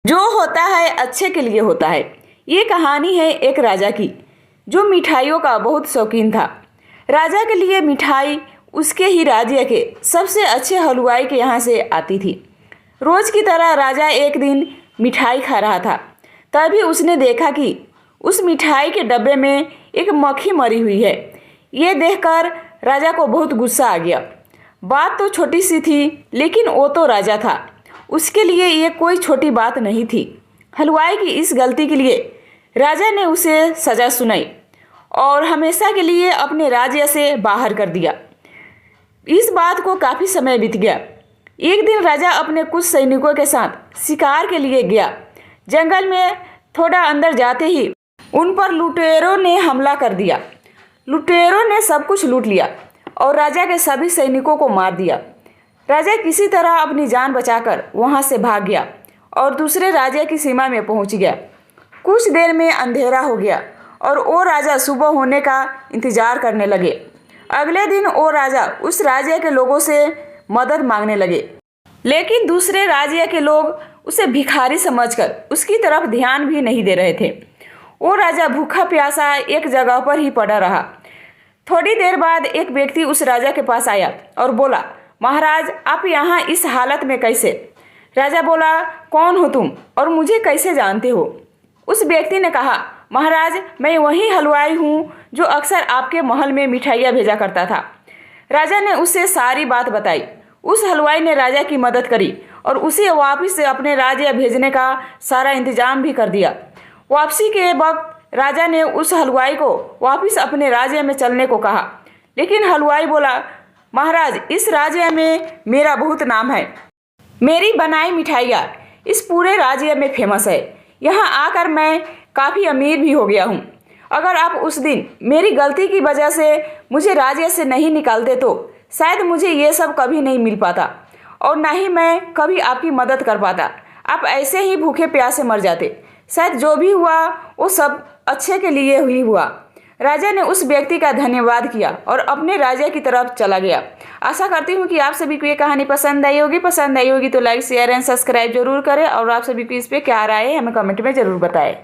जो होता है अच्छे के लिए होता है। ये कहानी है एक राजा की जो मिठाइयों का बहुत शौकीन था। राजा के लिए मिठाई उसके ही राज्य के सबसे अच्छे हलवाई के यहाँ से आती थी। रोज की तरह राजा एक दिन मिठाई खा रहा था, तभी उसने देखा कि उस मिठाई के डब्बे में एक मक्खी मरी हुई है। ये देखकर राजा को बहुत गुस्सा आ गया। बात तो छोटी सी थी, लेकिन वो तो राजा था, उसके लिए ये कोई छोटी बात नहीं थी। हलवाई की इस गलती के लिए राजा ने उसे सज़ा सुनाई और हमेशा के लिए अपने राज्य से बाहर कर दिया। इस बात को काफ़ी समय बीत गया। एक दिन राजा अपने कुछ सैनिकों के साथ शिकार के लिए गया। जंगल में थोड़ा अंदर जाते ही उन पर लुटेरों ने हमला कर दिया। लुटेरों ने सब कुछ लूट लिया और राजा के सभी सैनिकों को मार दिया। राजा किसी तरह अपनी जान बचाकर वहां से भाग गया और दूसरे राज्य की सीमा में पहुंच गया। कुछ देर में अंधेरा हो गया और वो राजा सुबह होने का इंतजार करने लगे। अगले दिन वो राजा उस राज्य के लोगों से मदद मांगने लगे, लेकिन दूसरे राज्य के लोग उसे भिखारी समझकर उसकी तरफ ध्यान भी नहीं दे रहे थे। वो राजा भूखा प्यासा एक जगह पर ही पड़ा रहा। थोड़ी देर बाद एक व्यक्ति उस राजा के पास आया और बोला, महाराज, आप यहाँ इस हालत में कैसे? राजा बोला, कौन हो तुम और मुझे कैसे जानते हो? उस व्यक्ति ने कहा, महाराज, मैं वही हलवाई हूँ जो अक्सर आपके महल में मिठाइयाँ भेजा करता था। राजा ने उसे सारी बात बताई। उस हलवाई ने राजा की मदद करी और उसे वापस से अपने राज्य भेजने का सारा इंतजाम भी कर दिया। वापसी के वक्त राजा ने उस हलवाई को वापस अपने राज्य में चलने को कहा, लेकिन हलवाई बोला, महाराज, इस राज्य में मेरा बहुत नाम है। मेरी बनाई मिठाइयाँ इस पूरे राज्य में फेमस है। यहाँ आकर मैं काफ़ी अमीर भी हो गया हूँ। अगर आप उस दिन मेरी गलती की वजह से मुझे राज्य से नहीं निकालते तो शायद मुझे ये सब कभी नहीं मिल पाता और ना ही मैं कभी आपकी मदद कर पाता। आप ऐसे ही भूखे प्यासे मर जाते। शायद जो भी हुआ वो सब अच्छे के लिए ही हुआ। राजा ने उस व्यक्ति का धन्यवाद किया और अपने राज्य की तरफ चला गया। आशा करती हूँ कि आप सभी को ये कहानी पसंद आई होगी। पसंद आई होगी तो लाइक, शेयर एंड सब्सक्राइब जरूर करें और आप सभी को इस पर क्या राय है हमें कमेंट में ज़रूर बताएं।